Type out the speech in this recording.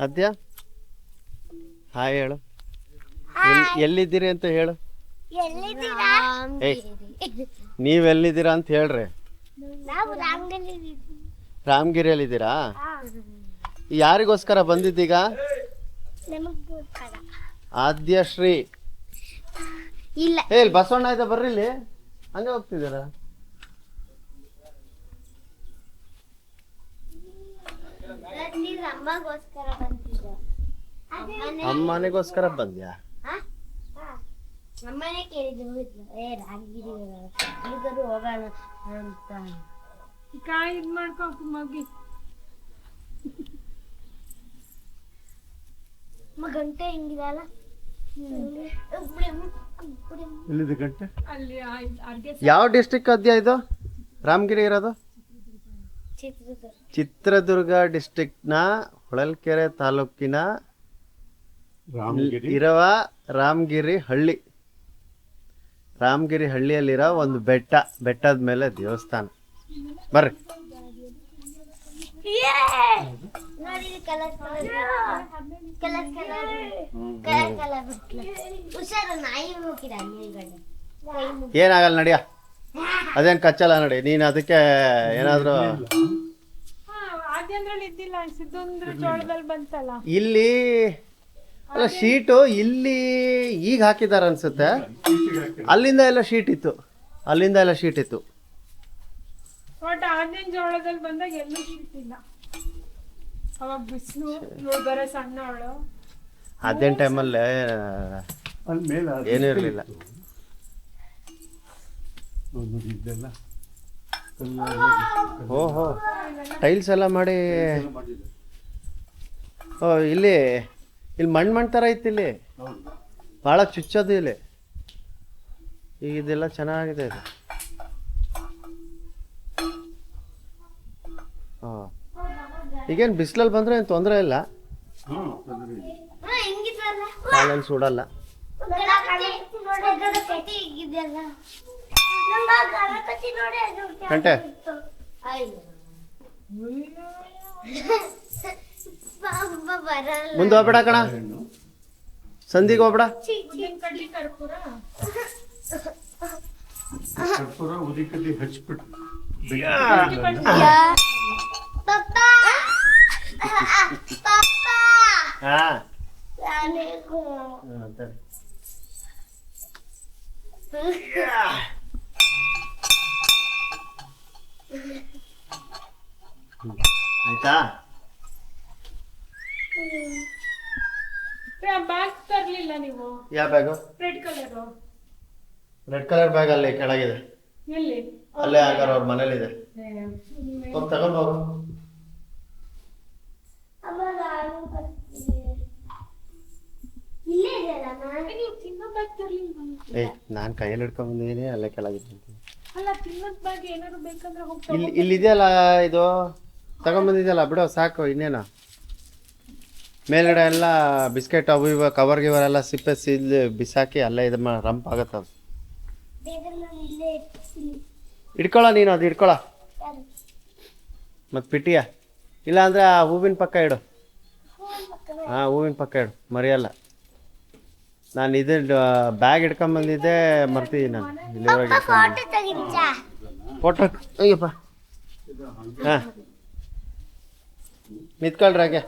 ಅದ್ಯಾ hi ಹೇಳು. ಎಲ್ಲಿದ್ದೀರಿ ಅಂತ ಹೇಳು. ಏಯ್ ನೀವೆಲ್ಲಿದ್ದೀರಾ ಅಂತ ಹೇಳ್ರಿ. ರಾಮಗಿರಿಯಲ್ಲಿದ್ದೀರಾ? ಯಾರಿಗೋಸ್ಕರ ಬಂದಿದ್ದೀಗ? ಆದ್ಯಶ್ರೀ ಇಲ್ಲ ಇಲ್ಲಿ ಬಸವಣ್ಣ ಇದೆ, ಬರ್ರಿ ಇಲ್ಲಿ. ಹಂಗೆ ಹೋಗ್ತಿದ್ದೀರಾ? ಅಮ್ಮನಿಗೋಸ್ಕರ ಬಂದ್ಯಾ? ಅಮ್ಮನೇ ಕೇಳಿದ್ರು ರಾಗಿರಿ ಹೋಗೋಣ ಅಂತ. ಕಾಯಿ ಇದು ಮಾಡ್ಕೊ ಮಗಿ. ಗಂಟೆ ಹಿಂಗಿದಲ್ಲ. ಎಲ್ಲಿದೆ ಗಂಟೆ? ಅಲ್ಲಿ ಯಾವ ಡಿಸ್ಟ್ರಿಕ್ಟ್ ಅದ್ಯಾ ಇದು? ರಾಮಗಿರಿ ಇರೋದು ಚಿತ್ರದುರ್ಗ ಡಿಸ್ಟ್ರಿಕ್ಟ್ನ ಹೊಳಲ್ಕೆರೆ ತಾಲೂಕಿನ ಇರುವ ರಾಮಗಿರಿ ಹಳ್ಳಿ. ರಾಮಗಿರಿ ಹಳ್ಳಿಯಲ್ಲಿರೋ ಒಂದು ಬೆಟ್ಟದ ಮೇಲೆ ದೇವಸ್ಥಾನ. ಬರ್ರಿ. ಏನಾಗಲ್ಲ ನಡಿಯ, ಅದೇನು ಕಚ್ಚಲ್ಲ ನಡಿ. ನೀನು ಅದಕ್ಕೆ ಏನಾದರೂ ಆದ್ಯಂದ್ರಲ್ಲಿ ಇದ್ದಿಲ್ಲ, ಸಿದ್ದೊಂದ್ರ ಜೋಳದಲ್ಲಿ ಬಂತಲ್ಲ ಇಲ್ಲಿ ಅಲ್ಲ ಶೀಟು ಇಲ್ಲಿ ಈಗ ಹಾಕಿದಾರ ಅನ್ಸುತ್ತೆ. ಅಲ್ಲಿಂದ ಎಲ್ಲ ಶೀಟ್ ಇತ್ತು. ಒಟ್ಟು ಆದ್ಯನ್ ಜೋಳದಲ್ಲಿ ಬಂದಾಗ ಎಲ್ಲೂ ಸಿಗ್ತಿಲ್ಲ. ಅವಾಗ ಬಿಸಿಲು, ಇವಳು ಬರೋ ಸಣ್ಣ ಅವಳು. ಅದೇನ್ ಟೈಮಲ್ಲಿ ಏನೂ ಇರಲಿಲ್ಲ. ಓಹೋ ಟೈಲ್ಸ್ ಎಲ್ಲ ಮಾಡಿ. ಓ ಇಲ್ಲಿ ಮಣ್ಣು ಥರ ಐತಿ. ಇಲ್ಲಿ ಭಾಳ ಚುಚ್ಚೋದು ಇಲ್ಲಿ. ಈಗ ಇದೆಲ್ಲ ಚೆನ್ನಾಗಿದೆ ಇದು. ಹಾಂ ಈಗೇನು ಬಿಸಿಲಲ್ಲಿ ಬಂದರೆ ಏನು ತೊಂದರೆ ಇಲ್ಲ, ಕಾಲಲ್ಲಿ ಸುಡಲ್ಲ. ಗಂಟೆ ಮುಂದೆ ಹೋಗ್ಬೇಡ ಕಣ, ಸಂಧಿಗೆ ಹೋಗ್ಬೇಡ. ಕರ್ಪೂರ ಉದಿಕಡ್ಡಿ ಹಚ್ಬಿಟ್ಟು ಆಯ್ತಾ? ಬ್ಯಾಗ್ ತರ್ಲಿಲ್ಲ ನೀವು? ಯಾವ ಬ್ಯಾಗು? ರೆಡ್ ಕಲರ್ ಬ್ಯಾಗ್ ಅಲ್ಲಿ ಕೆಳಗಿದೆ. ಎಲ್ಲಿ? ಅಲ್ಲೇ ಆಗಾರ ಅವ್ರ ಮನೇಲಿದೆ. ಹೋಗಿ ತಗೊಂಡ್ ಹೋಗು. ಏಯ್ ನಾನು ಕೈಯಲ್ಲಿ ಹಿಡ್ಕೊಂಡ್ ಬಂದಿದ್ದೀನಿ, ಅಲ್ಲೇ ಕೆಳಗಿದೆ. ಇಲ್ಲಿದೆಯಲ್ಲ ಇದು ತಗೊಂಡ್ಬಂದಿದ್ಯಲ್ಲ, ಬಿಡೋ ಸಾಕು. ಇನ್ನೇನು ಮೇಲ್ಗಡೆ ಎಲ್ಲ ಬಿಸ್ಕೆಟ್ ಅವು ಇವ ಕವರ್ ಗಿವರೆಲ್ಲ ಸಿಪ್ಪೆ ಬಿಸಾಕಿ ಅಲ್ಲೇ ಇದು ರಂಪ್ ಆಗತ್ತೆ. ಅದು ಇಟ್ಕೊಳ ನೀನು, ಅದು ಇಟ್ಕೊಳ. ಮತ್ತು ಪಿಟಿಯ ಇಲ್ಲ ಅಂದರೆ ಆ ಹೂವಿನ ಪಕ್ಕ ಇಡು. ಹಾಂ ಹೂವಿನ ಪಕ್ಕ ಇಡು, ಮರೆಯಲ್ಲ. ನಾನು ಇದು ಬ್ಯಾಗ್ ಇಟ್ಕೊಂಬಂದಿದ್ದೆ, ಮರ್ತಿದ್ದೀನಿ ನಾನು. ಇಲ್ಲಿವರೆಗೆ ಫೋಟೋ ಅಯ್ಯಪ್ಪ. ಹಾಂ ನಿಂತ್ಕೊಳ್ರಿ ಹಾಗೆ.